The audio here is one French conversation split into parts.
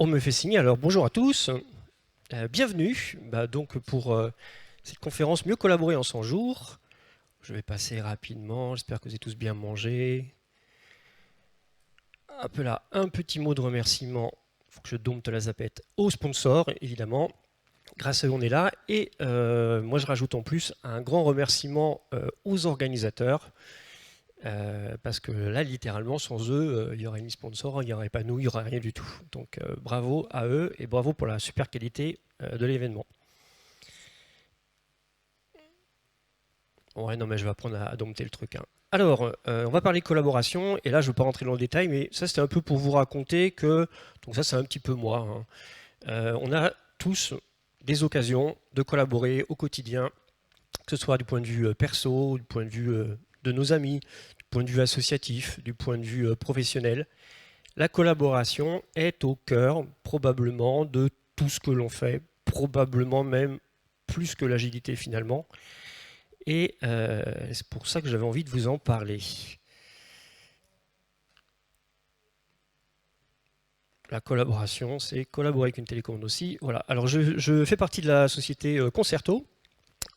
On me fait signe, alors bonjour à tous, bienvenue donc pour cette conférence Mieux collaborer en 100 jours. Je vais passer rapidement, j'espère que vous avez tous bien mangé. Hop là, un petit mot de remerciement, il faut que je dompte la zapette, aux sponsors évidemment, grâce à eux on est là. Et moi je rajoute en plus un grand remerciement aux organisateurs. Parce que là, littéralement, sans eux, il n'y aurait ni sponsor, il n'y aurait pas nous, il n'y aurait rien du tout. Donc bravo à eux et bravo pour la super qualité de l'événement. Ouais, non, mais je vais apprendre à dompter le truc, hein. Alors, on va parler collaboration, et là, je ne veux pas rentrer dans le détail, mais ça, c'était un peu pour vous raconter que, donc ça, c'est un petit peu moi, hein. On a tous des occasions de collaborer au quotidien, que ce soit du point de vue perso, du point de vue de nos amis, du point de vue associatif, du point de vue professionnel. La collaboration est au cœur probablement de tout ce que l'on fait, probablement même plus que l'agilité finalement. Et c'est pour ça que j'avais envie de vous en parler. La collaboration, c'est collaborer avec une télécommande aussi. Voilà. Alors je fais partie de la société Concerto.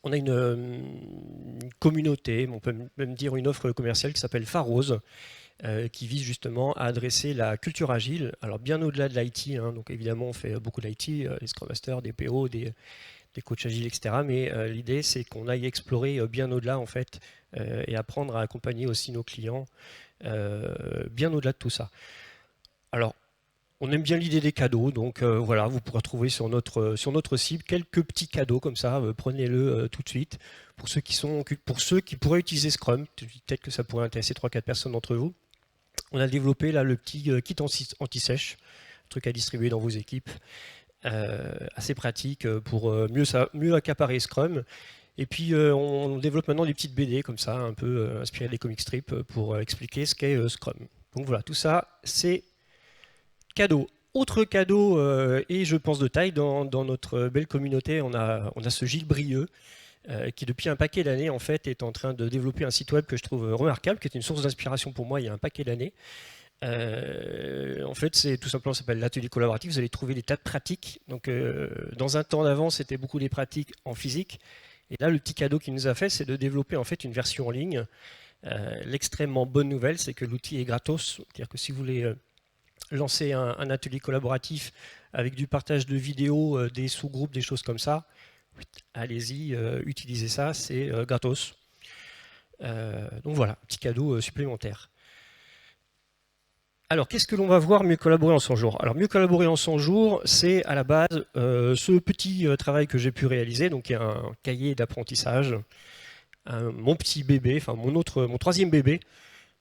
On a une communauté, on peut même dire une offre commerciale qui s'appelle Pharose, qui vise justement à adresser la culture agile, alors bien au-delà de l'IT, hein, donc évidemment on fait beaucoup d'IT, les Scrum Masters, des PO, des coachs agiles, etc. Mais l'idée c'est qu'on aille explorer bien au-delà en fait, et apprendre à accompagner aussi nos clients bien au-delà de tout ça. Alors, on aime bien l'idée des cadeaux, donc voilà, vous pourrez trouver sur notre site quelques petits cadeaux comme ça, prenez-le tout de suite. Pour ceux qui pourraient utiliser Scrum, peut-être que ça pourrait intéresser 3-4 personnes d'entre vous. On a développé là le petit kit anti-sèche, truc à distribuer dans vos équipes, assez pratique pour mieux accaparer Scrum. Et puis on développe maintenant des petites BD comme ça, un peu inspirées des comic strips pour expliquer ce qu'est Scrum. Donc voilà, tout ça c'est cadeau. Autre cadeau, et je pense de taille, dans notre belle communauté, on a ce Gilles Brieux, qui depuis un paquet d'années en fait est en train de développer un site web que je trouve remarquable, qui est une source d'inspiration pour moi il y a un paquet d'années. En fait, c'est tout simplement, ça s'appelle l'atelier collaboratif. Vous allez trouver des tas de pratiques. Donc, dans un temps d'avant, c'était beaucoup des pratiques en physique. Et là, le petit cadeau qu'il nous a fait, c'est de développer en fait une version en ligne. L'extrêmement bonne nouvelle, c'est que l'outil est gratos. C'est-à-dire que si vous voulez lancer un atelier collaboratif avec du partage de vidéos, des sous-groupes, des choses comme ça, allez-y, utilisez ça, c'est gratos. Donc voilà, petit cadeau supplémentaire. Alors, qu'est-ce que l'on va voir mieux collaborer en 100 jours? Alors, mieux collaborer en 100 jours, c'est à la base ce petit travail que j'ai pu réaliser, donc il y a un cahier d'apprentissage, mon petit bébé, enfin mon troisième bébé,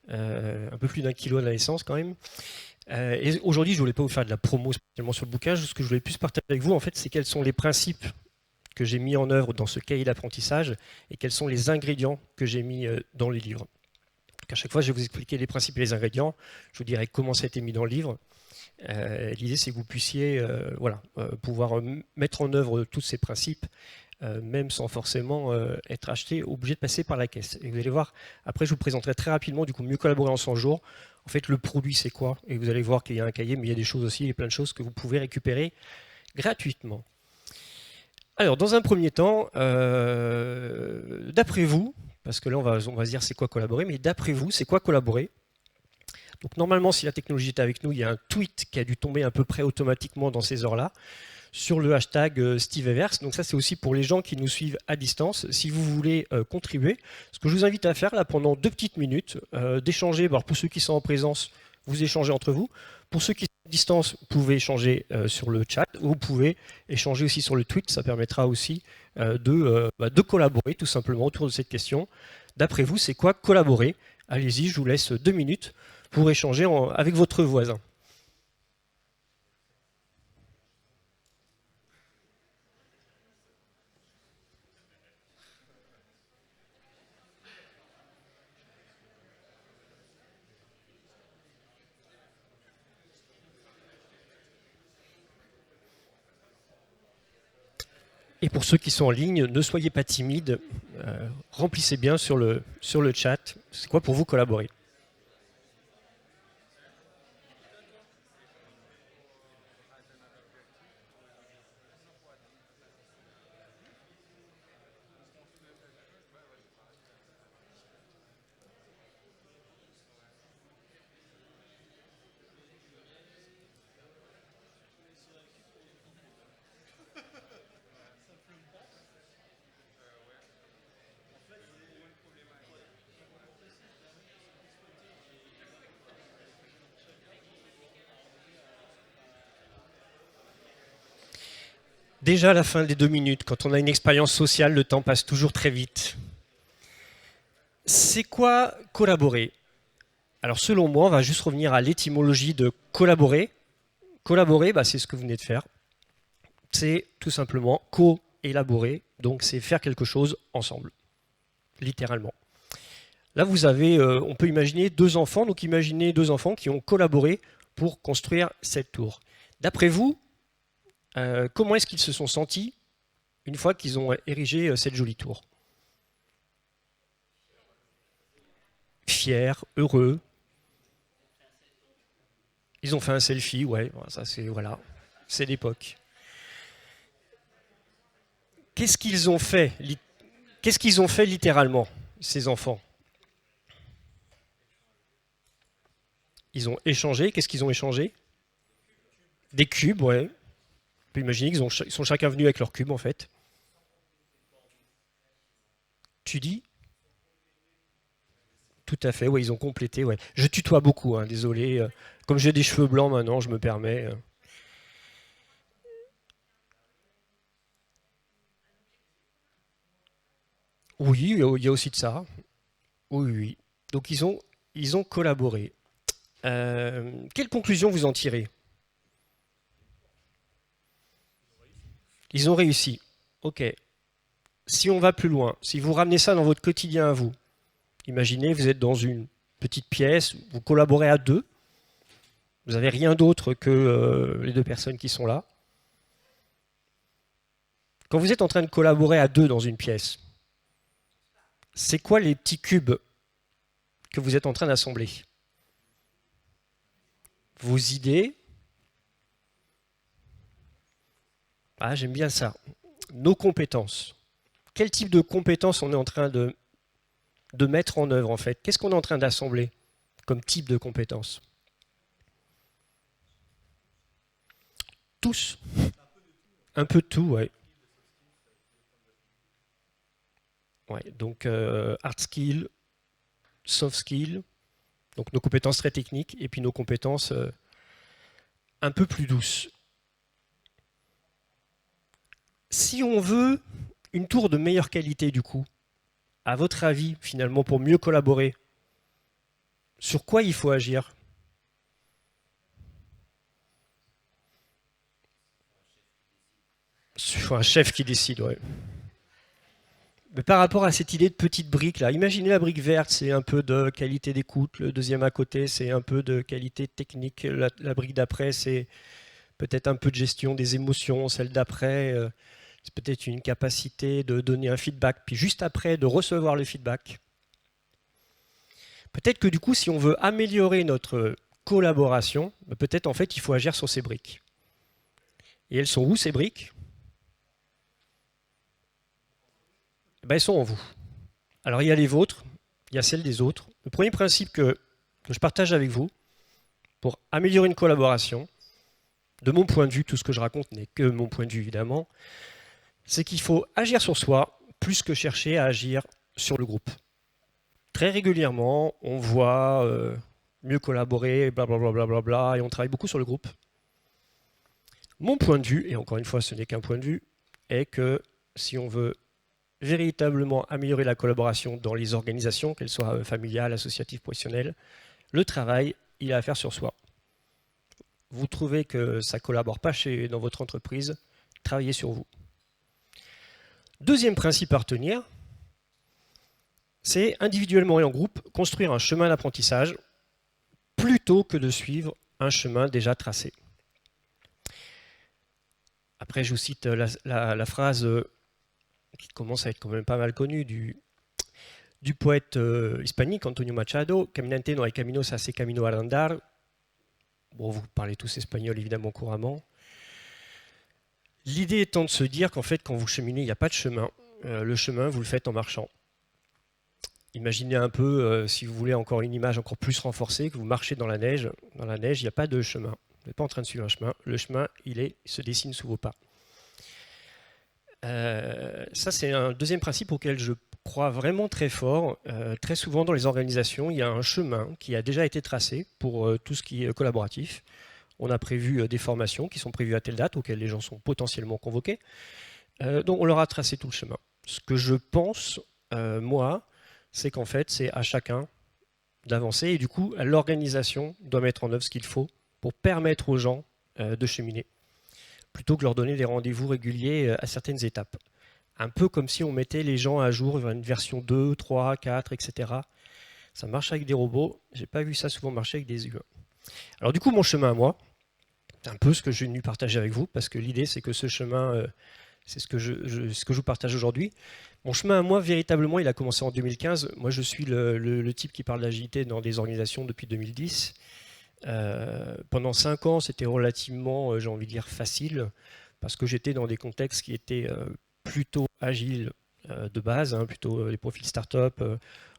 un peu plus d'1 kilo à la naissance quand même. Et aujourd'hui, je voulais pas vous faire de la promo spécialement sur le bouquin. Ce que je voulais plus partager avec vous, en fait, c'est quels sont les principes que j'ai mis en œuvre dans ce cahier d'apprentissage et quels sont les ingrédients que j'ai mis dans le livre. Donc à chaque fois, je vais vous expliquer les principes et les ingrédients. Je vous dirai comment ça a été mis dans le livre. L'idée, c'est que vous puissiez pouvoir mettre en œuvre tous ces principes, même sans forcément être acheté, obligé de passer par la caisse. Et vous allez voir, après, je vous présenterai très rapidement, du coup, mieux collaborer en 100 jours. En fait, le produit, c'est quoi? Et vous allez voir qu'il y a un cahier, mais il y a des choses aussi, il y a plein de choses que vous pouvez récupérer gratuitement. Alors, dans un premier temps, d'après vous, parce que là, on va se dire c'est quoi collaborer, mais d'après vous, c'est quoi collaborer? Donc, normalement, si la technologie est avec nous, il y a un tweet qui a dû tomber à peu près automatiquement dans ces heures-là, sur le hashtag Steve Evers. Donc ça, c'est aussi pour les gens qui nous suivent à distance. Si vous voulez contribuer, ce que je vous invite à faire là pendant 2 petites minutes, d'échanger. Alors, pour ceux qui sont en présence, vous échangez entre vous. Pour ceux qui sont à distance, vous pouvez échanger sur le chat. Vous pouvez échanger aussi sur le tweet. Ça permettra aussi de collaborer tout simplement autour de cette question. D'après vous, c'est quoi collaborer? Allez-y, je vous laisse 2 minutes pour échanger avec votre voisin. Et pour ceux qui sont en ligne, ne soyez pas timides, remplissez bien sur le chat. C'est quoi pour vous collaborer? Déjà à la fin des 2 minutes, quand on a une expérience sociale, le temps passe toujours très vite. C'est quoi collaborer? Alors selon moi, on va juste revenir à l'étymologie de collaborer. Collaborer, c'est ce que vous venez de faire. C'est tout simplement co-élaborer, donc c'est faire quelque chose ensemble, littéralement. Là, vous avez, on peut imaginer 2 enfants, donc imaginez 2 enfants qui ont collaboré pour construire cette tour. D'après vous, comment est-ce qu'ils se sont sentis une fois qu'ils ont érigé cette jolie tour? Fiers, heureux. Ils ont fait un selfie, ouais, ça c'est voilà, c'est l'époque. Qu'est-ce qu'ils ont fait? Qu'est-ce qu'ils ont fait littéralement, ces enfants? Ils ont échangé. Qu'est-ce qu'ils ont échangé? Des cubes, ouais. On peut imaginer qu'ils sont chacun venus avec leur cube, en fait. Tu dis? Tout à fait, ouais, ils ont complété, ouais. Je tutoie beaucoup, hein, désolé. Comme j'ai des cheveux blancs maintenant, je me permets. Oui, il y a aussi de ça. Oui, oui, oui. Donc ils ont collaboré. Quelle conclusion vous en tirez? Ils ont réussi. Ok. Si on va plus loin, si vous ramenez ça dans votre quotidien à vous, imaginez, vous êtes dans une petite pièce, vous collaborez à 2, vous n'avez rien d'autre que les 2 personnes qui sont là. Quand vous êtes en train de collaborer à 2 dans une pièce, c'est quoi les petits cubes que vous êtes en train d'assembler? Vos idées. Ah, j'aime bien ça. Nos compétences. Quel type de compétences on est en train de mettre en œuvre en fait? Qu'est-ce qu'on est en train d'assembler comme type de compétences? Tous. Un peu de tout, ouais. Ouais, donc hard skill, soft skill, donc nos compétences très techniques et puis nos compétences un peu plus douces. Si on veut une tour de meilleure qualité du coup, à votre avis finalement pour mieux collaborer, sur quoi il faut agir? Sur un chef qui décide, ouais. Mais par rapport à cette idée de petite brique là, imaginez la brique verte, c'est un peu de qualité d'écoute, le deuxième à côté, c'est un peu de qualité technique, la brique d'après, c'est peut-être un peu de gestion des émotions, celle d'après, c'est peut-être une capacité de donner un feedback, puis juste après de recevoir le feedback. Peut-être que du coup, si on veut améliorer notre collaboration, peut-être en fait il faut agir sur ces briques. Et elles sont où ces briques? Elles sont en vous. Alors il y a les vôtres, il y a celles des autres. Le premier principe que je partage avec vous, pour améliorer une collaboration, de mon point de vue, tout ce que je raconte n'est que mon point de vue évidemment, c'est qu'il faut agir sur soi plus que chercher à agir sur le groupe. Très régulièrement, on voit mieux collaborer, blablabla, bla bla bla, et on travaille beaucoup sur le groupe. Mon point de vue, et encore une fois ce n'est qu'un point de vue, est que si on veut véritablement améliorer la collaboration dans les organisations, qu'elles soient familiales, associatives, professionnelles, le travail, il est à faire sur soi. Vous trouvez que ça ne collabore pas dans votre entreprise, travaillez sur vous. Deuxième principe à retenir, c'est individuellement et en groupe, construire un chemin d'apprentissage plutôt que de suivre un chemin déjà tracé. Après, je vous cite la phrase qui commence à être quand même pas mal connue du poète hispanique Antonio Machado, Caminante no hay caminos, hace camino al andar. Bon, vous parlez tous espagnol évidemment couramment. L'idée étant de se dire qu'en fait, quand vous cheminez, il n'y a pas de chemin. Le chemin, vous le faites en marchant. Imaginez un peu, si vous voulez encore une image encore plus renforcée, que vous marchez dans la neige. Dans la neige, il n'y a pas de chemin. Vous n'êtes pas en train de suivre un chemin. Le chemin, il se dessine sous vos pas. Ça, c'est un deuxième principe auquel je crois vraiment très fort. Très souvent, dans les organisations, il y a un chemin qui a déjà été tracé pour tout ce qui est collaboratif. On a prévu des formations qui sont prévues à telle date, auxquelles les gens sont potentiellement convoqués. Donc on leur a tracé tout le chemin. Ce que je pense, moi, c'est qu'en fait, c'est à chacun d'avancer, et du coup, l'organisation doit mettre en œuvre ce qu'il faut pour permettre aux gens de cheminer, plutôt que leur donner des rendez-vous réguliers à certaines étapes. Un peu comme si on mettait les gens à jour vers une version 2, 3, 4, etc. Ça marche avec des robots, j'ai pas vu ça souvent marcher avec des humains. Alors du coup, mon chemin à moi, c'est un peu ce que je suis venu partager avec vous, parce que l'idée c'est que ce chemin, c'est ce que je vous partage aujourd'hui. Mon chemin à moi, véritablement, il a commencé en 2015. Moi, je suis le type qui parle d'agilité dans des organisations depuis 2010. Pendant 5 ans, c'était relativement, j'ai envie de dire, facile, parce que j'étais dans des contextes qui étaient plutôt agiles de base, hein, plutôt les profils start-up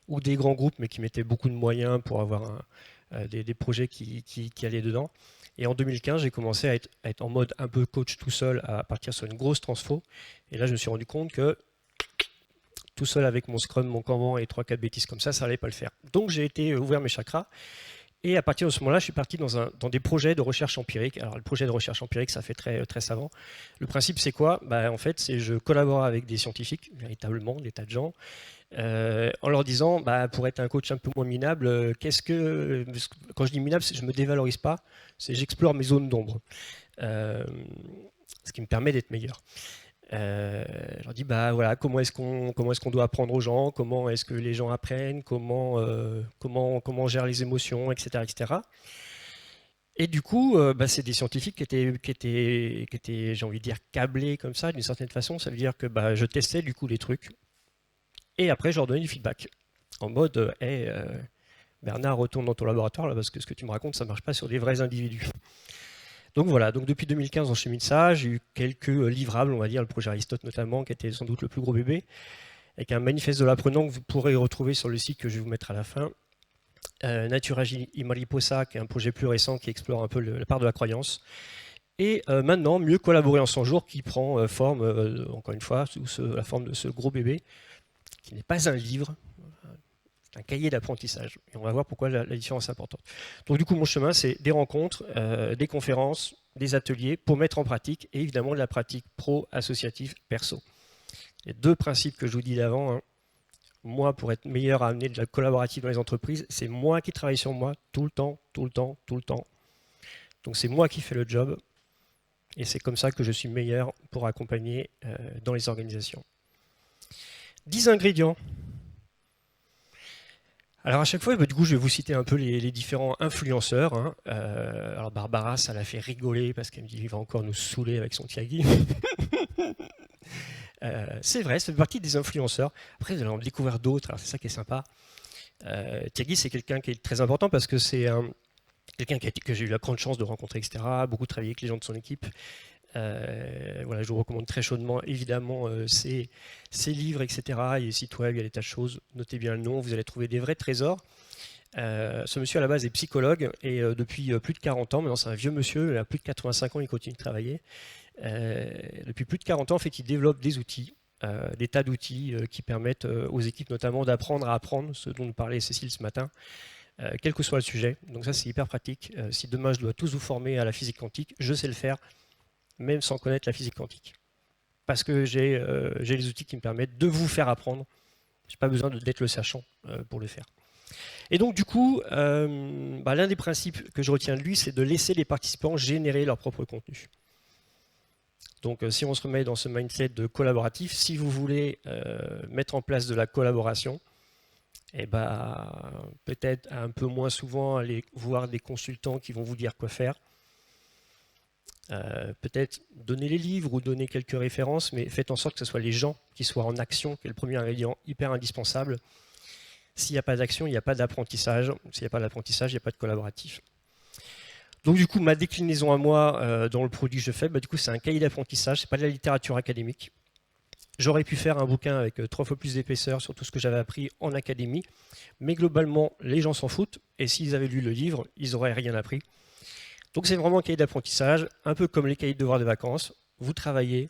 ou des grands groupes, mais qui mettaient beaucoup de moyens pour avoir des projets qui allaient dedans. Et en 2015, j'ai commencé à être en mode un peu coach tout seul, à partir sur une grosse transfo. Et là, je me suis rendu compte que tout seul avec mon Scrum, mon Kanban et 3-4 bêtises comme ça n'allait pas le faire. Donc j'ai été ouvert mes chakras. Et à partir de ce moment-là, je suis parti dans des projets de recherche empirique. Alors le projet de recherche empirique, ça fait très, très savant. Le principe, c'est quoi? En fait, c'est je collabore avec des scientifiques, véritablement, des tas de gens, en leur disant, pour être un coach un peu moins minable, quand je dis minable, je ne me dévalorise pas, c'est j'explore mes zones d'ombre, ce qui me permet d'être meilleur. Je leur dis voilà, comment est-ce qu'on doit apprendre aux gens, comment est-ce que les gens apprennent, comment on gère les émotions, etc., etc. Et du coup, c'est des scientifiques qui étaient, j'ai envie de dire, câblés comme ça, d'une certaine façon. Ça veut dire que je testais du coup les trucs. Et après, je leur donnais du feedback. En mode, Bernard, retourne dans ton laboratoire, là, parce que ce que tu me racontes, ça ne marche pas sur des vrais individus. Donc voilà, donc depuis 2015, on chemine ça. J'ai eu quelques livrables, on va dire, le projet Aristote notamment, qui était sans doute le plus gros bébé, avec un manifeste de l'apprenant que vous pourrez retrouver sur le site que je vais vous mettre à la fin. Nature Agile y Mariposa, qui est un projet plus récent qui explore un peu la part de la croyance. Et maintenant, Mieux collaborer en 100 jours, qui prend forme, encore une fois, sous la forme de ce gros bébé, qui n'est pas un livre, c'est un cahier d'apprentissage. Et on va voir pourquoi la différence est importante. Donc du coup, mon chemin, c'est des rencontres, des conférences, des ateliers pour mettre en pratique, et évidemment de la pratique pro, associative, perso. Il y a 2 principes que je vous dis d'avant. Hein. Moi, pour être meilleur à amener de la collaborative dans les entreprises, c'est moi qui travaille sur moi tout le temps, tout le temps, tout le temps. Donc c'est moi qui fais le job, et c'est comme ça que je suis meilleur pour accompagner dans les organisations. 10 ingrédients. Alors à chaque fois, du coup, je vais vous citer un peu les différents influenceurs. Hein. Alors Barbara, ça l'a fait rigoler parce qu'elle me dit qu'il va encore nous saouler avec son Tiagui. C'est vrai, ça fait partie des influenceurs. Après, vous allez en découvrir d'autres, alors c'est ça qui est sympa. Tiagui, c'est quelqu'un qui est très important parce que c'est quelqu'un que j'ai eu la grande chance de rencontrer, etc. Beaucoup travaillé avec les gens de son équipe. Voilà, je vous recommande très chaudement, évidemment, ses livres, etc. Il y a des sites web, il y a des tas de choses. Notez bien le nom, vous allez trouver des vrais trésors. Ce monsieur, à la base, est psychologue et depuis plus de 40 ans, maintenant c'est un vieux monsieur, il a plus de 85 ans, il continue de travailler. Depuis plus de 40 ans, en fait, il développe des outils, des tas d'outils qui permettent aux équipes notamment d'apprendre à apprendre, ce dont nous parlait Cécile ce matin, quel que soit le sujet. Donc ça, c'est hyper pratique. Si demain, je dois tous vous former à la physique quantique, je sais le faire, même sans connaître la physique quantique. Parce que j'ai les outils qui me permettent de vous faire apprendre. Je n'ai pas besoin d'être le sachant pour le faire. Et donc du coup, l'un des principes que je retiens de lui, c'est de laisser les participants générer leur propre contenu. Donc si on se remet dans ce mindset de collaboratif, si vous voulez mettre en place de la collaboration, peut-être un peu moins souvent aller voir des consultants qui vont vous dire quoi faire. Peut-être donner les livres ou donner quelques références, mais faites en sorte que ce soit les gens qui soient en action, qui est le premier ingrédient hyper indispensable. S'il n'y a pas d'action, il n'y a pas d'apprentissage. S'il n'y a pas d'apprentissage, il n'y a pas de collaboratif. Donc du coup, ma déclinaison à moi dans le produit que je fais, du coup, c'est un cahier d'apprentissage, c'est pas de la littérature académique. J'aurais pu faire un bouquin avec 3 fois plus d'épaisseur sur tout ce que j'avais appris en académie, mais globalement, les gens s'en foutent, et s'ils avaient lu le livre, ils n'auraient rien appris. Donc c'est vraiment un cahier d'apprentissage, un peu comme les cahiers de devoirs de vacances. Vous travaillez,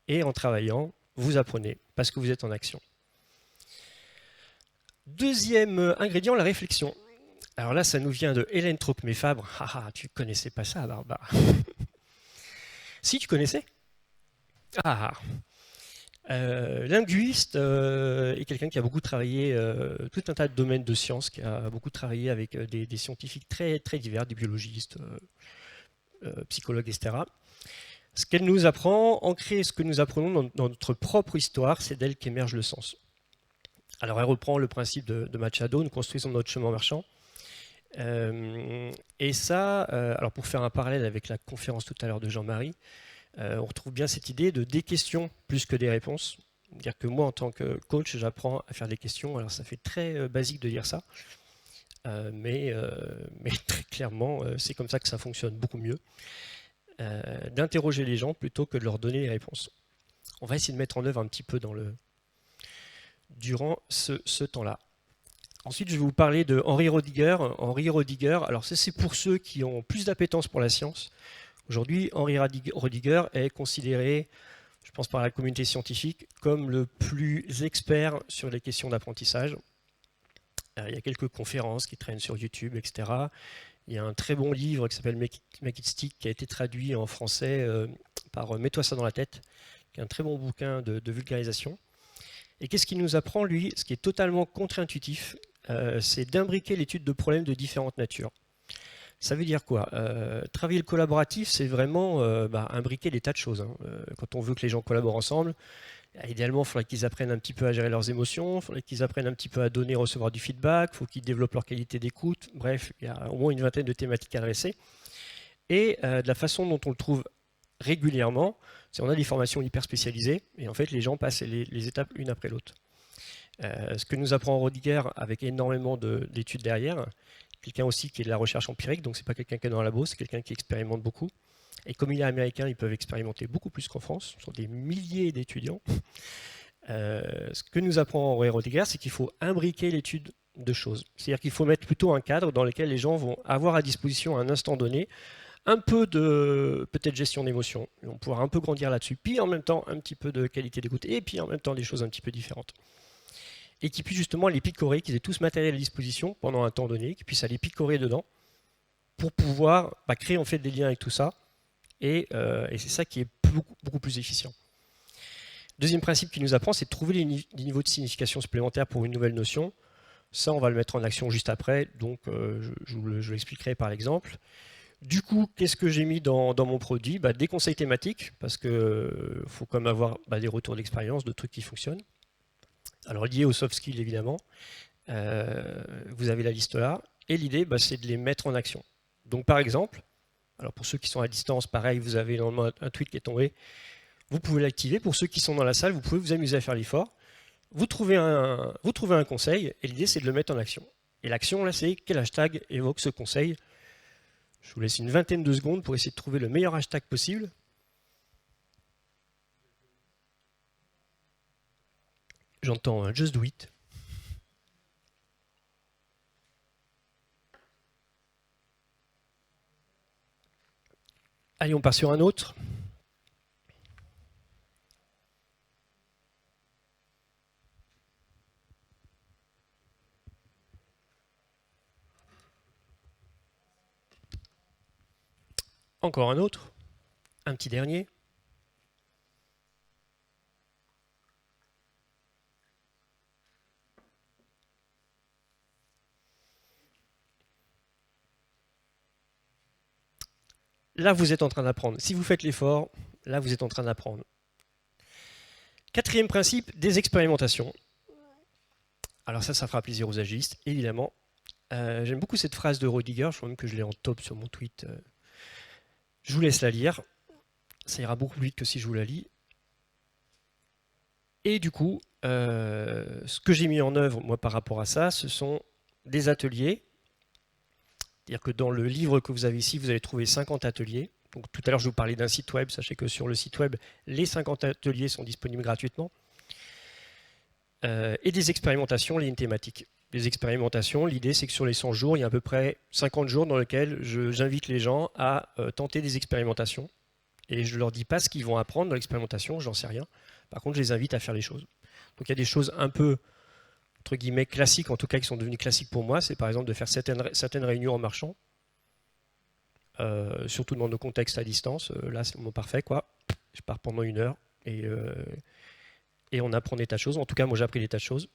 et en travaillant, vous apprenez, parce que vous êtes en action. Deuxième ingrédient, la réflexion. Alors là, ça nous vient de Hélène Trocmé-Fabre. Ah, ah, tu connaissais pas ça, Barbara. Si, tu connaissais? Ah, linguiste et quelqu'un qui a beaucoup travaillé tout un tas de domaines de sciences, qui a beaucoup travaillé avec des scientifiques très, très divers, des biologistes, psychologues, etc. Ce qu'elle nous apprend, ancrer ce que nous apprenons dans notre propre histoire, c'est d'elle qu'émerge le sens. Alors elle reprend le principe de Machado, nous construisons notre chemin marchand. Et ça, alors pour faire un parallèle avec la conférence tout à l'heure de Jean-Marie, on retrouve bien cette idée de des questions plus que des réponses. C'est-à-dire que moi, en tant que coach, j'apprends à faire des questions. Alors ça fait très basique de dire ça, mais très clairement, c'est comme ça que ça fonctionne beaucoup mieux. D'interroger les gens plutôt que de leur donner les réponses. On va essayer de mettre en œuvre un petit peu durant ce temps-là. Ensuite, je vais vous parler de Henri Rodiger. Henri Rodiger, alors ça c'est pour ceux qui ont plus d'appétence pour la science. Aujourd'hui, Henri Rodiger est considéré, je pense par la communauté scientifique, comme le plus expert sur les questions d'apprentissage. Il y a quelques conférences qui traînent sur YouTube, etc. Il y a un très bon livre qui s'appelle Make It Stick, qui a été traduit en français par Mets-toi ça dans la tête, qui est un très bon bouquin de vulgarisation. Et qu'est-ce qu'il nous apprend, lui? Ce qui est totalement contre-intuitif, c'est d'imbriquer l'étude de problèmes de différentes natures. Ça veut dire quoi? Travailler le collaboratif, c'est vraiment imbriquer des tas de choses. Hein. Quand on veut que les gens collaborent ensemble, idéalement, il faudrait qu'ils apprennent un petit peu à gérer leurs émotions, il faudrait qu'ils apprennent un petit peu à donner et recevoir du feedback, il faut qu'ils développent leur qualité d'écoute. Bref, il y a au moins une vingtaine de thématiques à adresser. Et de la façon dont on le trouve régulièrement, c'est on a des formations hyper spécialisées, et en fait, les gens passent les étapes une après l'autre. Ce que nous apprend Rodiger avec énormément d'études derrière, quelqu'un aussi qui est de la recherche empirique, donc c'est pas quelqu'un qui est dans un labo, c'est quelqu'un qui expérimente beaucoup. Et comme il est américain, ils peuvent expérimenter beaucoup plus qu'en France. Ce sont des milliers d'étudiants. Ce que nous apprend Henri Rodiger, c'est qu'il faut imbriquer l'étude de choses. C'est-à-dire qu'il faut mettre plutôt un cadre dans lequel les gens vont avoir à disposition à un instant donné un peu de peut-être gestion d'émotions. Ils vont pouvoir un peu grandir là-dessus. Puis en même temps, un petit peu de qualité d'écoute. Et puis en même temps, des choses un petit peu différentes. Et qui puissent justement les picorer, qu'ils aient tout ce matériel à disposition pendant un temps donné, qu'ils puissent aller picorer dedans pour pouvoir créer en fait des liens avec tout ça. Et c'est ça qui est beaucoup plus efficient. Deuxième principe qu'il nous apprend, c'est de trouver des niveaux de signification supplémentaires pour une nouvelle notion. Ça, on va le mettre en action juste après, donc je l'expliquerai par l'exemple. Du coup, qu'est-ce que j'ai mis dans mon produit? Des conseils thématiques, parce qu'il faut quand même avoir des retours d'expérience, de trucs qui fonctionnent. Alors liés aux soft skills, évidemment. Vous avez la liste là. Et l'idée, c'est de les mettre en action. Donc par exemple, alors pour ceux qui sont à distance, pareil, vous avez normalement un tweet qui est tombé. Vous pouvez l'activer. Pour ceux qui sont dans la salle, vous pouvez vous amuser à faire l'effort. Vous trouvez un conseil et l'idée, c'est de le mettre en action. Et l'action, là, c'est quel hashtag évoque ce conseil. Je vous laisse une vingtaine de secondes pour essayer de trouver le meilleur hashtag possible. J'entends un Just Do It. Allez, on part sur un autre. Encore un autre. Un petit dernier. Là, vous êtes en train d'apprendre. Si vous faites l'effort, là, vous êtes en train d'apprendre. Quatrième principe, des expérimentations. Alors ça fera plaisir aux agilistes, évidemment. J'aime beaucoup cette phrase de Rodiger, je crois même que je l'ai en top sur mon tweet. Je vous laisse la lire. Ça ira beaucoup plus vite que si je vous la lis. Et du coup, ce que j'ai mis en œuvre, moi, par rapport à ça, ce sont des ateliers. C'est-à-dire que dans le livre que vous avez ici, vous allez trouver 50 ateliers. Donc, tout à l'heure, je vous parlais d'un site web. Sachez que sur le site web, les 50 ateliers sont disponibles gratuitement. Et des expérimentations liées à une thématique. Les expérimentations, l'idée, c'est que sur les 100 jours, il y a à peu près 50 jours dans lesquels j'invite les gens à tenter des expérimentations. Et je ne leur dis pas ce qu'ils vont apprendre dans l'expérimentation, j'en sais rien. Par contre, je les invite à faire les choses. Donc, il y a des choses un peu entre guillemets classiques, en tout cas qui sont devenus classiques pour moi, c'est par exemple de faire certaines réunions en marchant, surtout dans nos contextes à distance. Là, c'est le moment parfait, quoi. Je pars pendant 1 heure et on apprend des tas de choses. En tout cas, moi, j'ai appris des tas de choses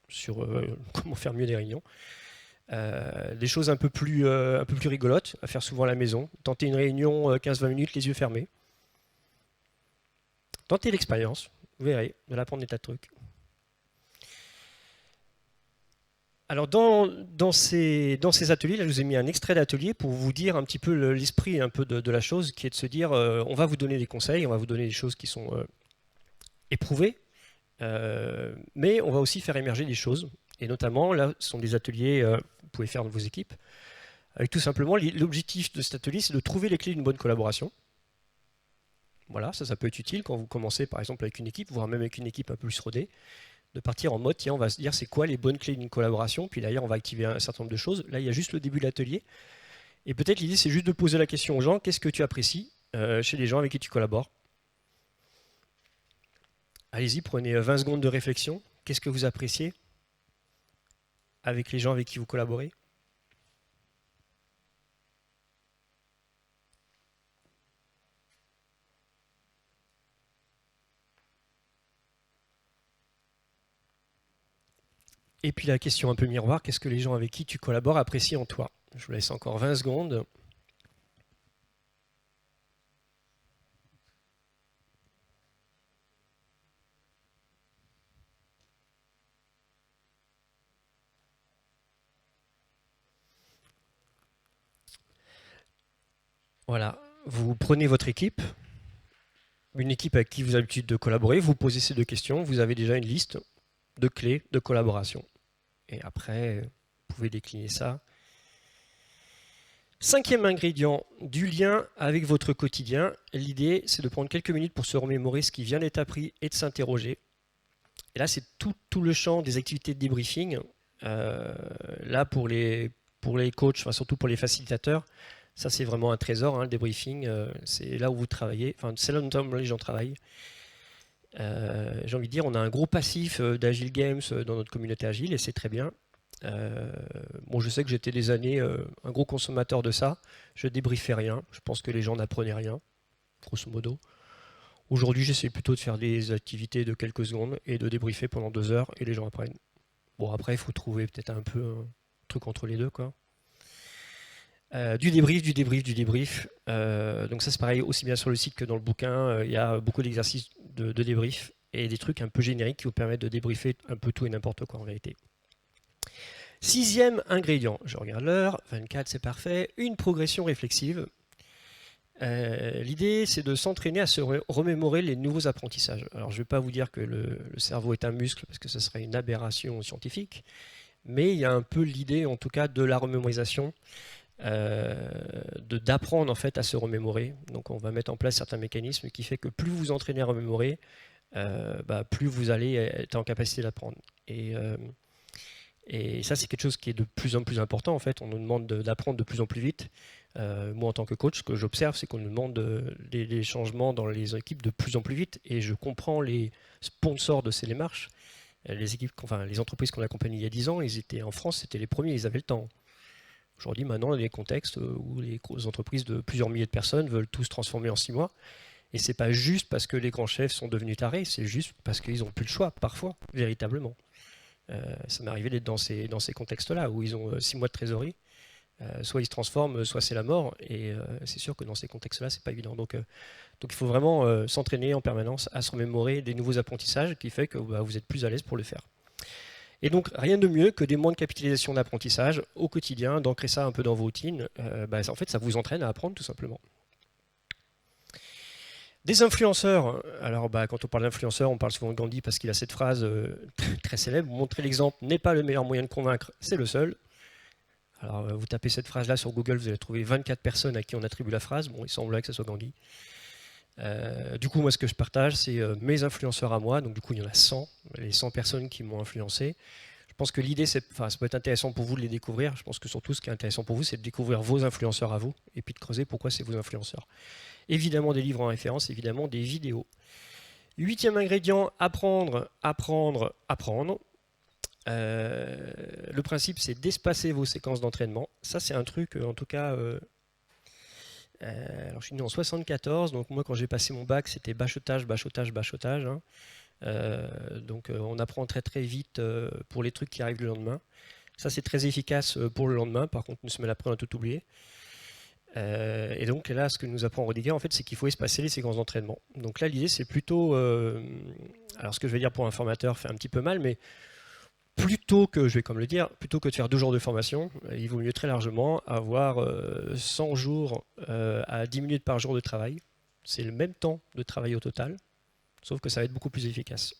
sur comment faire mieux des réunions. Des choses un peu plus rigolotes à faire souvent à la maison. Tenter une réunion 15-20 minutes, les yeux fermés. Tentez l'expérience, vous verrez, de l'apprendre des tas de trucs. Alors dans ces ateliers, là, je vous ai mis un extrait d'atelier pour vous dire un petit peu l'esprit un peu de la chose, qui est de se dire, on va vous donner des conseils, on va vous donner des choses qui sont éprouvées, mais on va aussi faire émerger des choses. Et notamment, là, ce sont des ateliers que vous pouvez faire dans vos équipes. Avec tout simplement, l'objectif de cet atelier, c'est de trouver les clés d'une bonne collaboration. Voilà, ça peut être utile quand vous commencez par exemple avec une équipe, voire même avec une équipe un peu plus rodée, de partir en mode, tiens, on va se dire c'est quoi les bonnes clés d'une collaboration, puis d'ailleurs on va activer un certain nombre de choses. Là, il y a juste le début de l'atelier. Et peut-être l'idée, c'est juste de poser la question aux gens, qu'est-ce que tu apprécies chez les gens avec qui tu collabores? Allez-y, prenez 20 secondes de réflexion. Qu'est-ce que vous appréciez avec les gens avec qui vous collaborez? Et puis la question un peu miroir, qu'est-ce que les gens avec qui tu collabores apprécient en toi? Je vous laisse encore 20 secondes. Voilà, vous prenez votre équipe, une équipe avec qui vous avez l'habitude de collaborer, vous posez ces 2 questions, vous avez déjà une liste de clés de collaboration. Et après, vous pouvez décliner ça. 5e ingrédient, du lien avec votre quotidien. L'idée, c'est de prendre quelques minutes pour se remémorer ce qui vient d'être appris et de s'interroger. Et là, c'est tout le champ des activités de débriefing. Là, pour les coachs, enfin, surtout pour les facilitateurs, ça c'est vraiment un trésor, hein, le débriefing. C'est là où vous travaillez, enfin, c'est là où les gens travaillent. J'ai envie de dire, on a un gros passif d'Agile Games dans notre communauté Agile et c'est très bien. Bon, je sais que j'étais des années un gros consommateur de ça. Je débriefais rien. Je pense que les gens n'apprenaient rien, grosso modo. Aujourd'hui, j'essaie plutôt de faire des activités de quelques secondes et de débriefer pendant 2 heures et les gens apprennent. Bon, après, il faut trouver peut-être un peu un truc entre les deux, quoi. Du débrief. Donc ça, c'est pareil, aussi bien sur le site que dans le bouquin. Il y a beaucoup d'exercices de débrief et des trucs un peu génériques qui vous permettent de débriefer un peu tout et n'importe quoi en vérité. 6e ingrédient, je regarde l'heure, 24 c'est parfait, une progression réflexive. L'idée c'est de s'entraîner à se remémorer les nouveaux apprentissages. Alors je ne vais pas vous dire que le cerveau est un muscle parce que ce serait une aberration scientifique, mais il y a un peu l'idée en tout cas de la remémorisation, d'apprendre en fait à se remémorer. Donc on va mettre en place certains mécanismes qui fait que plus vous entraînez à remémorer, plus vous allez être en capacité d'apprendre. Et ça, c'est quelque chose qui est de plus en plus important. En fait, on nous demande d'apprendre de plus en plus vite. Moi, en tant que coach, ce que j'observe, c'est qu'on nous demande des changements dans les équipes de plus en plus vite. Et je comprends les sponsors de ces démarches. Les équipes, enfin, les entreprises qu'on a accompagnées il y a 10 ans, ils étaient en France, c'était les premiers, ils avaient le temps. Aujourd'hui, maintenant, il y a des contextes où les grosses entreprises de plusieurs milliers de personnes veulent tous se transformer en 6 mois. Et c'est pas juste parce que les grands chefs sont devenus tarés, c'est juste parce qu'ils n'ont plus le choix, parfois, véritablement. Ça m'est arrivé d'être dans ces contextes-là, où ils ont 6 mois de trésorerie. Soit ils se transforment, soit c'est la mort. Et c'est sûr que dans ces contextes-là, c'est pas évident. Donc il faut vraiment s'entraîner en permanence à se remémorer des nouveaux apprentissages, qui fait que vous êtes plus à l'aise pour le faire. Et donc, rien de mieux que des mois de capitalisation d'apprentissage au quotidien, d'ancrer ça un peu dans vos routines. En fait, ça vous entraîne à apprendre, tout simplement. Des influenceurs. Alors, quand on parle d'influenceurs, on parle souvent de Gandhi parce qu'il a cette phrase très célèbre. Montrer l'exemple n'est pas le meilleur moyen de convaincre, c'est le seul. Alors, vous tapez cette phrase-là sur Google, vous allez trouver 24 personnes à qui on attribue la phrase. Bon, il semblerait que ce soit Gandhi. Du coup, moi, ce que je partage, c'est mes influenceurs à moi. Donc, du coup, il y en a 100, les 100 personnes qui m'ont influencé. Je pense que l'idée, ça peut être intéressant pour vous de les découvrir. Je pense que surtout, ce qui est intéressant pour vous, c'est de découvrir vos influenceurs à vous et puis de creuser pourquoi c'est vos influenceurs. Évidemment, des livres en référence, évidemment, des vidéos. 8e ingrédient, apprendre. Le principe, c'est d'espacer vos séquences d'entraînement. Ça, c'est un truc, en tout cas. Alors, je suis né en 74, donc moi, quand j'ai passé mon bac, c'était bachotage, bachotage, bachotage, hein. Donc, on apprend très très vite pour les trucs qui arrivent le lendemain. Ça, c'est très efficace pour le lendemain. Par contre, une semaine après, on a tout oublié. Et donc là, ce que nous apprend Rodiger, en fait, c'est qu'il faut espacer les séquences d'entraînement. Donc là, l'idée, c'est plutôt, alors ce que je vais dire pour un formateur fait un petit peu mal, mais plutôt que, je vais comme le dire, plutôt que de faire 2 jours de formation, il vaut mieux très largement avoir 100 jours à 10 minutes par jour de travail. C'est le même temps de travail au total, sauf que ça va être beaucoup plus efficace.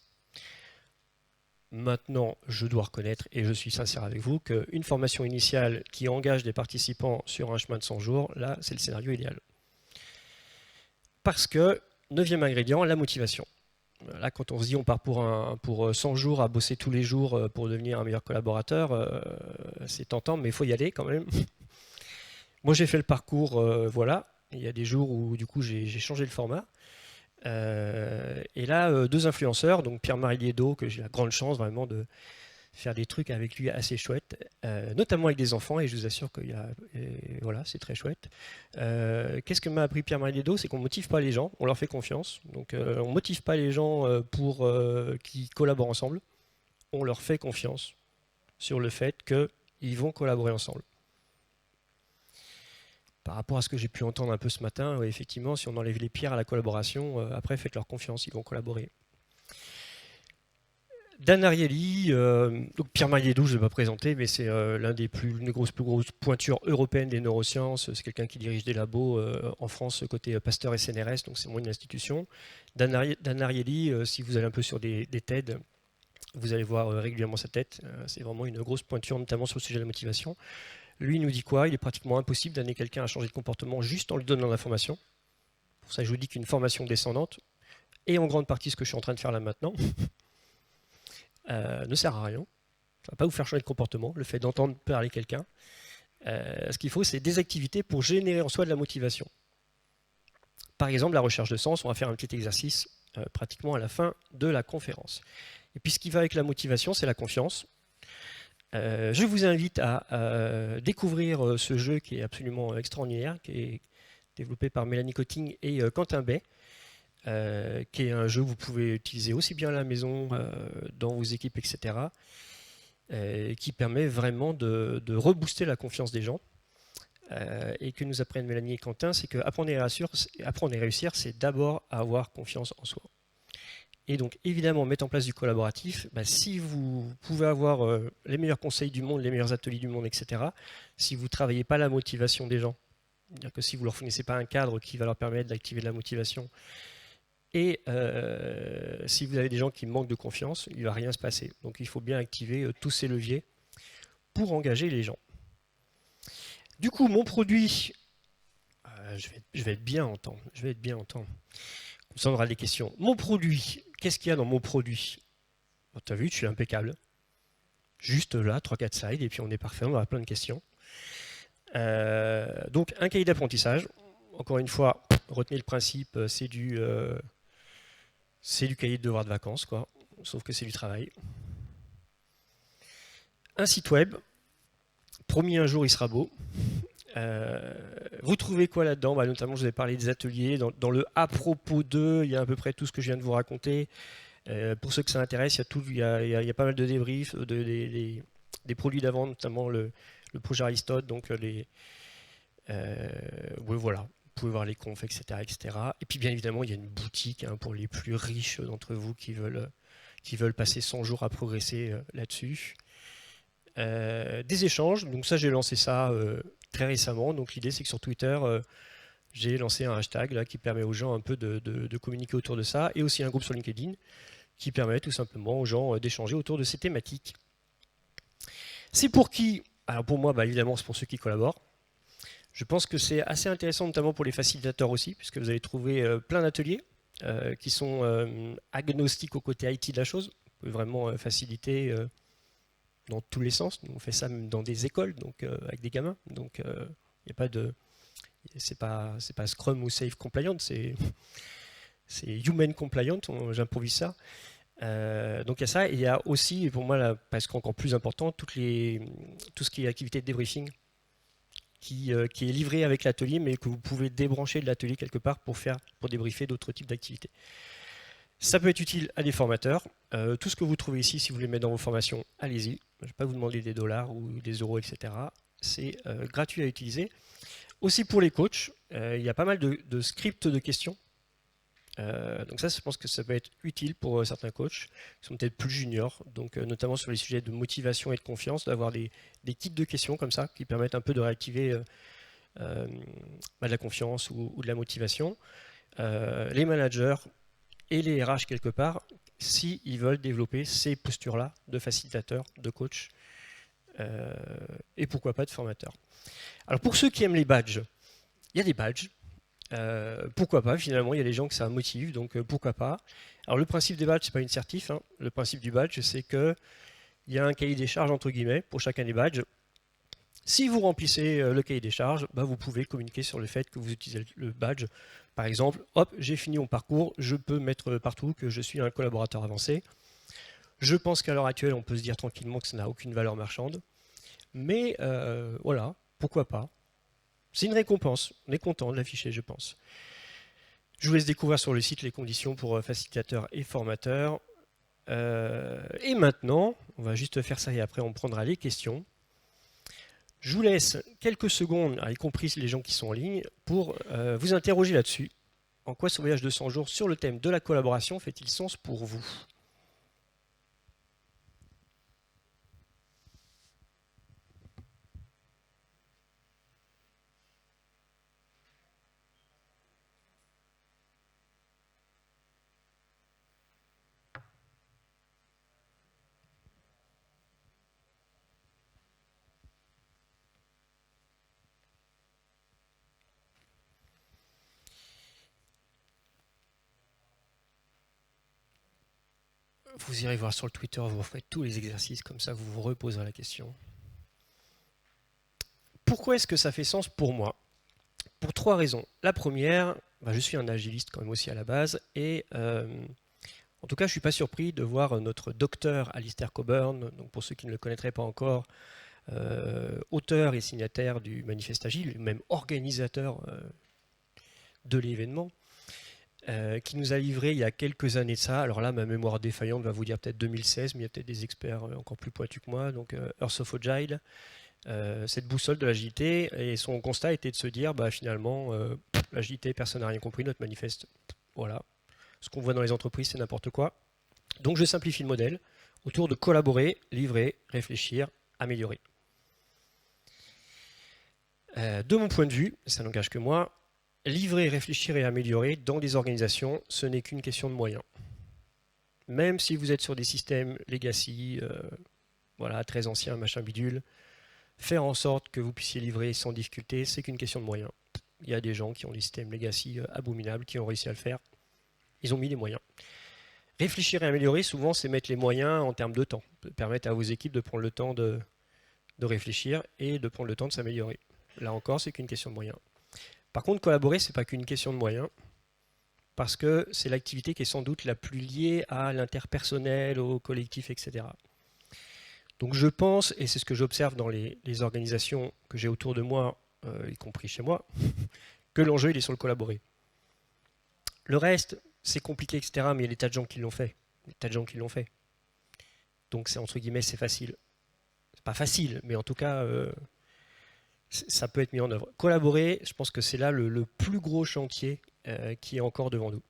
Maintenant, je dois reconnaître, et je suis sincère avec vous, qu'une formation initiale qui engage des participants sur un chemin de 100 jours, là, c'est le scénario idéal. Parce que, 9e ingrédient, la motivation. Là, quand on se dit on part pour 100 jours à bosser tous les jours pour devenir un meilleur collaborateur, c'est tentant, mais il faut y aller quand même. Moi, j'ai fait le parcours, voilà. Il y a des jours où, du coup, j'ai changé le format. Et là, 2 influenceurs, donc Pierre-Marie Liedo, que j'ai la grande chance vraiment de faire des trucs avec lui assez chouettes, notamment avec des enfants, et je vous assure que voilà, c'est très chouette. Qu'est-ce que m'a appris Pierre-Marie Liedo? C'est qu'on ne motive pas les gens, on leur fait confiance. Donc on ne motive pas les gens pour qu'ils collaborent ensemble, on leur fait confiance sur le fait qu'ils vont collaborer ensemble. Par rapport à ce que j'ai pu entendre un peu ce matin, ouais, effectivement, si on enlève les pierres à la collaboration, après faites-leur confiance, ils vont collaborer. Dan Ariely, donc Pierre Mariedou, je ne vais pas présenter, mais c'est l'un des plus grosses pointures européennes des neurosciences. C'est quelqu'un qui dirige des labos en France côté Pasteur et CNRS, donc c'est moins une institution. Dan Ariely, si vous allez un peu sur des TED, vous allez voir régulièrement sa tête. C'est vraiment une grosse pointure, notamment sur le sujet de la motivation. Lui, il nous dit quoi? Il est pratiquement impossible d'amener quelqu'un à changer de comportement juste en lui donnant l'information. Pour ça, je vous dis qu'une formation descendante, et en grande partie ce que je suis en train de faire là maintenant, ne sert à rien. Ça ne va pas vous faire changer de comportement, le fait d'entendre parler quelqu'un. Ce qu'il faut, c'est des activités pour générer en soi de la motivation. Par exemple, la recherche de sens, on va faire un petit exercice pratiquement à la fin de la conférence. Et puis ce qui va avec la motivation, c'est la confiance. Je vous invite à découvrir ce jeu qui est absolument extraordinaire, qui est développé par Mélanie Cotting et Quentin Bay, qui est un jeu que vous pouvez utiliser aussi bien à la maison, dans vos équipes, etc., qui permet vraiment de rebooster la confiance des gens. Et que nous apprennent Mélanie et Quentin, c'est que apprendre et réussir, c'est d'abord avoir confiance en soi. Et donc, évidemment, mettre en place du collaboratif, si vous pouvez avoir les meilleurs conseils du monde, les meilleurs ateliers du monde, etc., si vous ne travaillez pas la motivation des gens, c'est-à-dire que si vous ne leur fournissez pas un cadre qui va leur permettre d'activer de la motivation, et si vous avez des gens qui manquent de confiance, il ne va rien se passer. Donc, il faut bien activer tous ces leviers pour engager les gens. Du coup, mon produit, je vais être bien en temps. Je vais être bien en temps. Comme ça, on aura des questions. Mon produit, qu'est-ce qu'il y a dans mon produit? Bon, tu as vu, je suis impeccable. Juste là, 3-4 slides, et puis on est parfait, on aura plein de questions. Donc, un cahier d'apprentissage. Encore une fois, retenez le principe, c'est du cahier de devoir de vacances, quoi. Sauf que c'est du travail. Un site web. Promis, un jour, il sera beau. Vous trouvez quoi là-dedans? Notamment, je vous ai parlé des ateliers. Dans le à propos d'eux, il y a à peu près tout ce que je viens de vous raconter. Pour ceux que ça intéresse, il y a pas mal de débriefs, des produits d'avant, notamment le projet Aristote. Donc, oui, voilà. Vous pouvez voir les confs, etc., etc. Et puis, bien évidemment, il y a une boutique pour les plus riches d'entre vous qui veulent passer 100 jours à progresser là-dessus. Des échanges. Donc, ça, j'ai lancé ça très récemment. Donc l'idée, c'est que sur Twitter, j'ai lancé un hashtag là, qui permet aux gens un peu de communiquer autour de ça, et aussi un groupe sur LinkedIn qui permet tout simplement aux gens d'échanger autour de ces thématiques. C'est pour qui? Alors pour moi, évidemment, c'est pour ceux qui collaborent. Je pense que c'est assez intéressant, notamment pour les facilitateurs aussi, puisque vous allez trouver plein d'ateliers qui sont agnostiques au côté IT de la chose. Vous pouvez vraiment faciliter dans tous les sens. On fait ça même dans des écoles, donc avec des gamins. Donc il n'y a pas de, c'est pas Scrum ou Safe compliant, c'est Human compliant. J'improvise ça. Donc il y a ça, et il y a aussi, et pour moi, là, presque encore plus important, tout ce qui est activité de débriefing qui est livré avec l'atelier, mais que vous pouvez débrancher de l'atelier quelque part pour débriefer d'autres types d'activités. Ça peut être utile à des formateurs. Tout ce que vous trouvez ici, si vous voulez mettre dans vos formations, allez-y. Je ne vais pas vous demander des dollars ou des euros, etc. C'est gratuit à utiliser. Aussi pour les coachs, il y a pas mal de scripts de questions. Donc ça, je pense que ça peut être utile pour certains coachs qui sont peut-être plus juniors, donc notamment sur les sujets de motivation et de confiance, d'avoir des kits de questions comme ça qui permettent un peu de réactiver de la confiance ou de la motivation. Les managers et les RH quelque part, s'ils veulent développer ces postures-là de facilitateur, de coach, et pourquoi pas de formateur. Alors pour ceux qui aiment les badges, il y a des badges. Pourquoi pas, finalement, il y a des gens que ça motive, donc pourquoi pas. Alors le principe des badges, c'est pas une certif, hein. Le principe du badge, c'est qu'il y a un cahier des charges, entre guillemets, pour chacun des badges. Si vous remplissez le cahier des charges, bah, vous pouvez communiquer sur le fait que vous utilisez le badge. Par exemple, hop, j'ai fini mon parcours, je peux mettre partout que je suis un collaborateur avancé. Je pense qu'à l'heure actuelle, on peut se dire tranquillement que ça n'a aucune valeur marchande. Mais voilà, pourquoi pas. C'est une récompense, on est content de l'afficher, je pense. Je vous laisse découvrir sur le site les conditions pour facilitateurs et formateurs. Et maintenant, on va juste faire ça et après on prendra les questions. Je vous laisse quelques secondes, y compris les gens qui sont en ligne, pour vous interroger là-dessus. En quoi ce voyage de 100 jours sur le thème de la collaboration fait-il sens pour vous ? Vous irez voir sur le Twitter, vous ferez tous les exercices, comme ça vous vous reposerez la question. Pourquoi est-ce que ça fait sens pour moi ? Pour 3 raisons. La première, je suis un agiliste quand même aussi à la base, et en tout cas je ne suis pas surpris de voir notre docteur Alistair Cockburn, donc pour ceux qui ne le connaîtraient pas encore, auteur et signataire du Manifeste Agile, même organisateur de l'événement, qui nous a livré il y a quelques années de ça. Alors là, ma mémoire défaillante va vous dire peut-être 2016, mais il y a peut-être des experts encore plus pointus que moi. Donc Earth of Agile, cette boussole de l'agilité, et son constat était de se dire, finalement, l'agilité, personne n'a rien compris, notre manifeste, voilà. Ce qu'on voit dans les entreprises, c'est n'importe quoi. Donc je simplifie le modèle autour de collaborer, livrer, réfléchir, améliorer. De mon point de vue, ça n'engage que moi, livrer, réfléchir et améliorer dans des organisations, ce n'est qu'une question de moyens. Même si vous êtes sur des systèmes legacy, très anciens, machin bidule, faire en sorte que vous puissiez livrer sans difficulté, c'est qu'une question de moyens. Il y a des gens qui ont des systèmes legacy abominables, qui ont réussi à le faire. Ils ont mis les moyens. Réfléchir et améliorer, souvent, c'est mettre les moyens en termes de temps. Permettre à vos équipes de prendre le temps de réfléchir et de prendre le temps de s'améliorer. Là encore, c'est qu'une question de moyens. Par contre, collaborer, ce n'est pas qu'une question de moyens, parce que c'est l'activité qui est sans doute la plus liée à l'interpersonnel, au collectif, etc. Donc je pense, et c'est ce que j'observe dans les organisations que j'ai autour de moi, y compris chez moi, que l'enjeu il est sur le collaborer. Le reste, c'est compliqué, etc., mais il y a des tas de gens qui l'ont fait. Donc c'est entre guillemets, c'est facile. C'est pas facile, mais en tout cas, ça peut être mis en œuvre. Collaborer, je pense que c'est là le plus gros chantier qui est encore devant nous.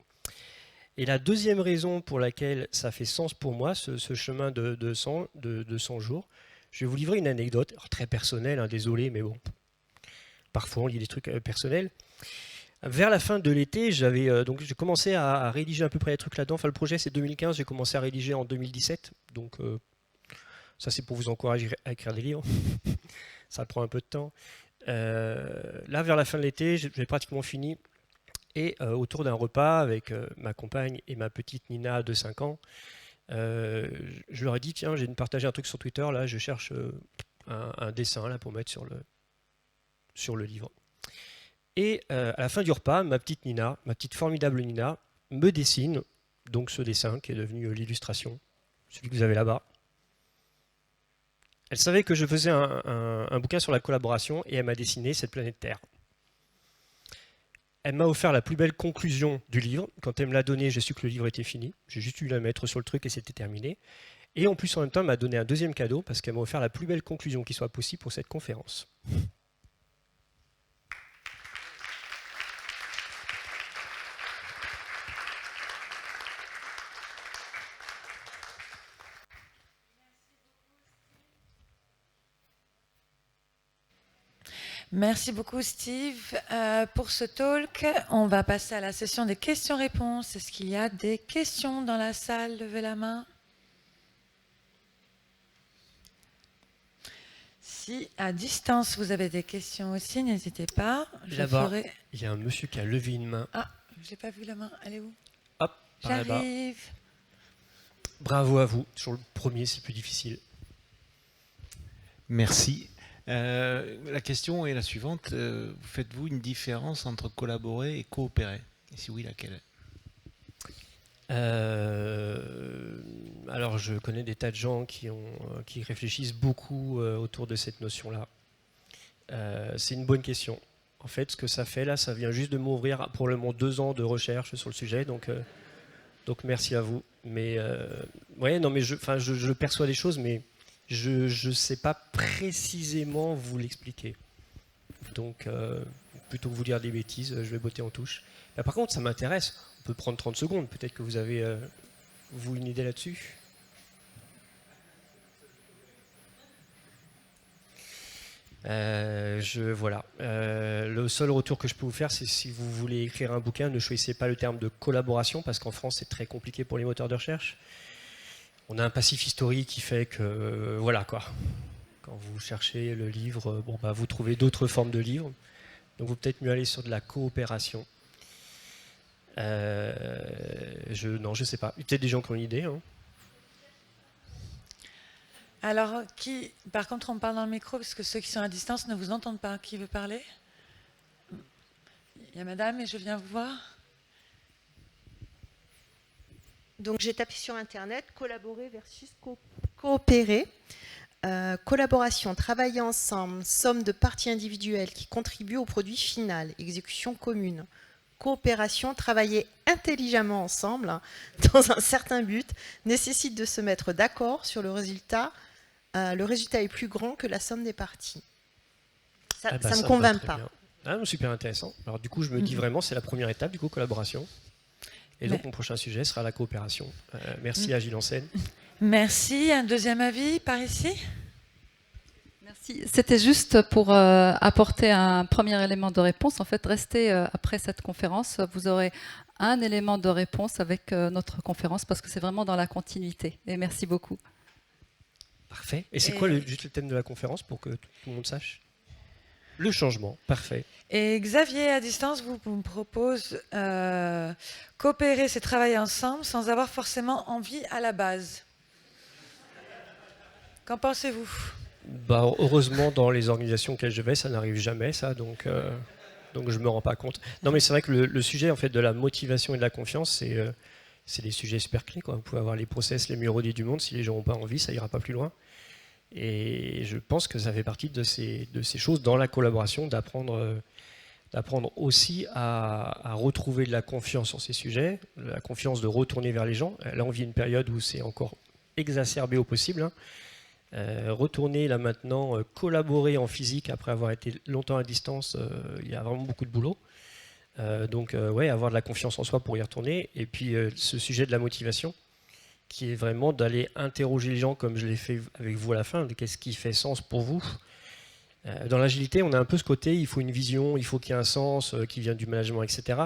Et la deuxième raison pour laquelle ça fait sens pour moi, ce chemin de 100 jours, je vais vous livrer une anecdote, alors très personnelle, désolé, mais bon, parfois on lit des trucs personnels. Vers la fin de l'été, donc j'ai commencé à rédiger à peu près les trucs là-dedans. Enfin, le projet c'est 2015, j'ai commencé à rédiger en 2017, donc ça c'est pour vous encourager à écrire des livres. Ça prend un peu de temps. Là, vers la fin de l'été, j'ai pratiquement fini. Et autour d'un repas avec ma compagne et ma petite Nina de 5 ans, je leur ai dit, tiens, j'ai de partager un truc sur Twitter, là, je cherche un dessin là, pour mettre sur le livre. Et à la fin du repas, ma petite formidable Nina, me dessine donc ce dessin qui est devenu l'illustration, celui que vous avez là-bas. Elle savait que je faisais un bouquin sur la collaboration et elle m'a dessiné cette planète Terre. Elle m'a offert la plus belle conclusion du livre. Quand elle me l'a donné, j'ai su que le livre était fini. J'ai juste eu la mettre sur le truc et c'était terminé. Et en plus, en même temps, elle m'a donné un deuxième cadeau parce qu'elle m'a offert la plus belle conclusion qui soit possible pour cette conférence. Merci beaucoup Steve pour ce talk. On va passer à la session des questions-réponses. Est-ce qu'il y a des questions dans la salle? Levez la main. Si à distance vous avez des questions aussi, n'hésitez pas. Là-bas, il y a un monsieur qui a levé une main. Ah, je n'ai pas vu la main. Elle est où? Hop, par là-bas. J'arrive. Bravo à vous. Sur le premier, c'est plus difficile. Merci. La question est la suivante. Faites-vous une différence entre collaborer et coopérer? Et si oui, laquelle? Alors, je connais des tas de gens qui réfléchissent beaucoup autour de cette notion-là. C'est une bonne question. En fait, ce que ça fait là, ça vient juste de m'ouvrir probablement 2 ans de recherche sur le sujet. Donc merci à vous. Mais ouais, non, mais je perçois des choses, mais je ne sais pas précisément vous l'expliquer. Donc, plutôt que vous dire des bêtises, je vais botter en touche. Là, par contre, ça m'intéresse. On peut prendre 30 secondes. Peut-être que vous avez, vous, une idée là-dessus. Voilà. Le seul retour que je peux vous faire, c'est si vous voulez écrire un bouquin, ne choisissez pas le terme de collaboration, parce qu'en France, c'est très compliqué pour les moteurs de recherche. On a un passif historique qui fait que, voilà quoi, quand vous cherchez le livre, vous trouvez d'autres formes de livres. Donc vous peut-être mieux aller sur de la coopération. Non, je sais pas. Peut-être des gens qui ont une idée. Hein. Alors, par contre, on parle dans le micro parce que ceux qui sont à distance ne vous entendent pas. Qui veut parler? Il y a madame et je viens vous voir. Donc j'ai tapé sur internet collaborer versus coopérer. Collaboration, travailler ensemble, somme de parties individuelles qui contribuent au produit final, exécution commune. Coopération, travailler intelligemment ensemble dans un certain but, nécessite de se mettre d'accord sur le résultat. Le résultat est plus grand que la somme des parties. Ça me convainc pas. Super intéressant. Alors du coup, je me dis vraiment, c'est la première étape, du coup, collaboration. Et donc, mon prochain sujet sera la coopération. Merci à Gilles Enseigne. Merci. Un deuxième avis par ici? Merci. C'était juste pour apporter un premier élément de réponse. En fait, restez après cette conférence. Vous aurez un élément de réponse avec notre conférence parce que c'est vraiment dans la continuité. Et merci beaucoup. Parfait. Et c'est quoi juste le thème de la conférence pour que tout le monde sache? Le changement. Parfait. Et Xavier, à distance, vous me propose coopérer, c'est travailler ensemble sans avoir forcément envie à la base. Qu'en pensez-vous? Heureusement, dans les organisations auxquelles je vais, ça n'arrive jamais, ça, donc je ne me rends pas compte. Non, mais c'est vrai que le sujet en fait, de la motivation et de la confiance, c'est des sujets super clés, quoi. Vous pouvez avoir les process les mieux rodés du monde, si les gens n'ont pas envie, ça ira pas plus loin. Et je pense que ça fait partie de ces choses dans la collaboration, d'apprendre aussi à retrouver de la confiance sur ces sujets, la confiance de retourner vers les gens. Là, on vit une période où c'est encore exacerbé au possible. Hein. Retourner là maintenant, collaborer en physique après avoir été longtemps à distance, il y a vraiment beaucoup de boulot. Ouais, avoir de la confiance en soi pour y retourner. Et puis ce sujet de la motivation, qui est vraiment d'aller interroger les gens comme je l'ai fait avec vous à la fin, de qu'est-ce qui fait sens pour vous. Dans l'agilité, on a un peu ce côté, il faut une vision, il faut qu'il y ait un sens qui vient du management, etc.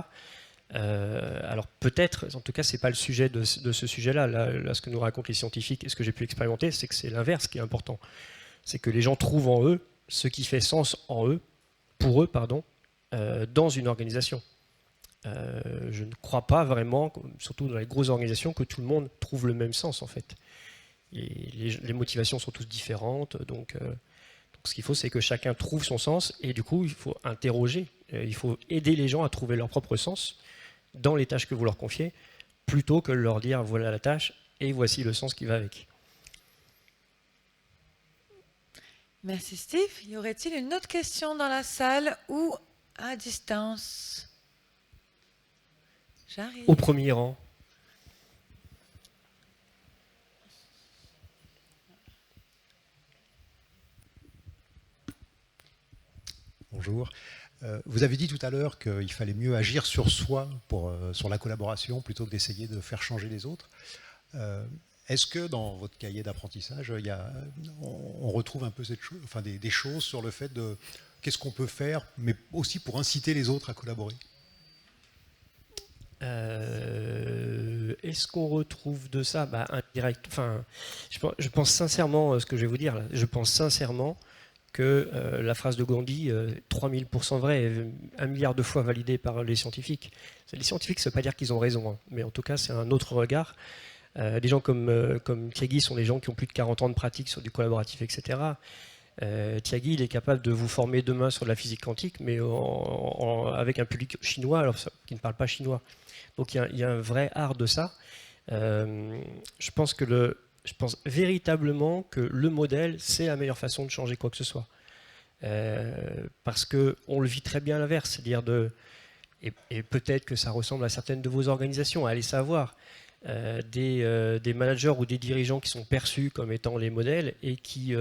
Alors peut-être, en tout cas, c'est pas le sujet de ce sujet-là. Là, ce que nous racontent les scientifiques et ce que j'ai pu expérimenter, c'est que c'est l'inverse qui est important. C'est que les gens trouvent en eux ce qui fait sens pour eux, dans une organisation. Je ne crois pas vraiment, surtout dans les grosses organisations, que tout le monde trouve le même sens en fait. Les motivations sont toutes différentes, donc ce qu'il faut, c'est que chacun trouve son sens, et du coup, il faut interroger, il faut aider les gens à trouver leur propre sens dans les tâches que vous leur confiez, plutôt que de leur dire voilà la tâche et voici le sens qui va avec. Merci Steve. Y aurait-il une autre question dans la salle ou à distance? J'arrive. Au premier rang. Bonjour. Vous avez dit tout à l'heure qu'il fallait mieux agir sur soi, sur la collaboration, plutôt que d'essayer de faire changer les autres. Est-ce que dans votre cahier d'apprentissage, on retrouve un peu des choses sur le fait de qu'est-ce qu'on peut faire, mais aussi pour inciter les autres à collaborer? Est-ce qu'on retrouve de ça indirect. Enfin, je pense sincèrement, ce que je vais vous dire, là, je pense sincèrement que la phrase de Gandhi, 3000% vrai, 1 milliard de fois validée par les scientifiques. Les scientifiques, ça ne veut pas dire qu'ils ont raison, hein, mais en tout cas, c'est un autre regard. Des gens comme Tyagi sont des gens qui ont plus de 40 ans de pratique sur du collaboratif, etc. Tyagi, il est capable de vous former demain sur de la physique quantique, mais avec un public chinois, alors qui ne parle pas chinois. Donc il y a un vrai art de ça. Je pense véritablement que le modèle, c'est la meilleure façon de changer quoi que ce soit. Parce qu'on le vit très bien à l'inverse, c'est-à-dire et peut-être que ça ressemble à certaines de vos organisations, allez savoir, des managers ou des dirigeants qui sont perçus comme étant les modèles et qui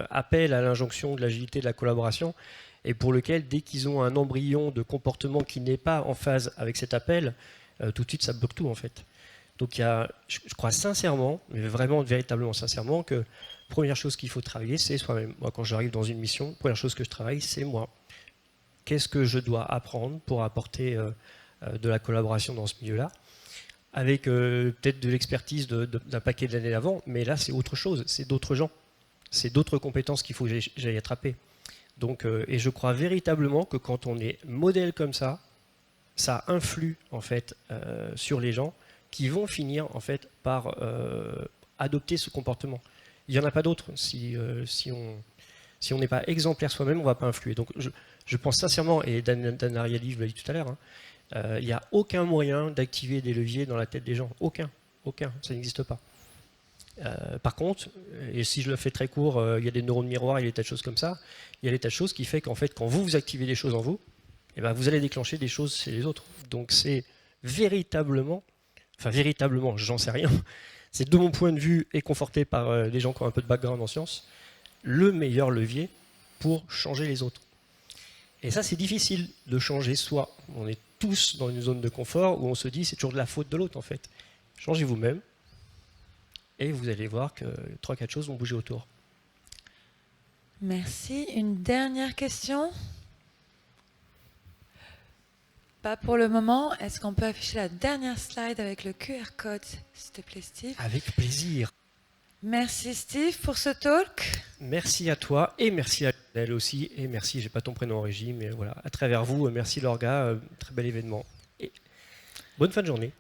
appellent à l'injonction de l'agilité, de la collaboration, et pour lequel, dès qu'ils ont un embryon de comportement qui n'est pas en phase avec cet appel, tout de suite ça bloque tout en fait. Donc je crois sincèrement, mais vraiment véritablement sincèrement, que première chose qu'il faut travailler, c'est soi-même. Moi, quand j'arrive dans une mission, première chose que je travaille, c'est moi. Qu'est-ce que je dois apprendre pour apporter de la collaboration dans ce milieu-là, avec peut-être de l'expertise d'un paquet d'années avant, mais là c'est autre chose, c'est d'autres gens, c'est d'autres compétences qu'il faut que j'aille attraper. Donc, et je crois véritablement que quand on est modèle comme ça influe en fait sur les gens qui vont finir en fait par adopter ce comportement. Il n'y en a pas d'autre. Si on n'est pas exemplaire soi-même, on ne va pas influer. Donc je pense sincèrement, et Dan Ariely l'a dit tout à l'heure, il n'y a aucun moyen d'activer des leviers dans la tête des gens. Aucun, ça n'existe pas. Par contre, et si je le fais très court, il y a des neurones miroirs, il y a des tas de choses comme ça. Il y a des tas de choses qui fait qu'en fait, quand vous activez des choses en vous, eh ben, vous allez déclencher des choses chez les autres. Donc c'est véritablement, j'en sais rien, c'est de mon point de vue et conforté par des gens qui ont un peu de background en sciences, le meilleur levier pour changer les autres. Et ça, c'est difficile de changer soi. On est tous dans une zone de confort où on se dit c'est toujours de la faute de l'autre en fait. Changez vous-même et vous allez voir que 3-4 choses vont bouger autour. Merci. Une dernière question? Pas pour le moment. Est-ce qu'on peut afficher la dernière slide avec le QR code, s'il te plaît, Steve? Avec plaisir. Merci, Steve, pour ce talk. Merci à toi et merci à elle aussi. Et merci, j'ai pas ton prénom en régie, mais voilà, à travers vous, merci Lorga, très bel événement. Et bonne fin de journée.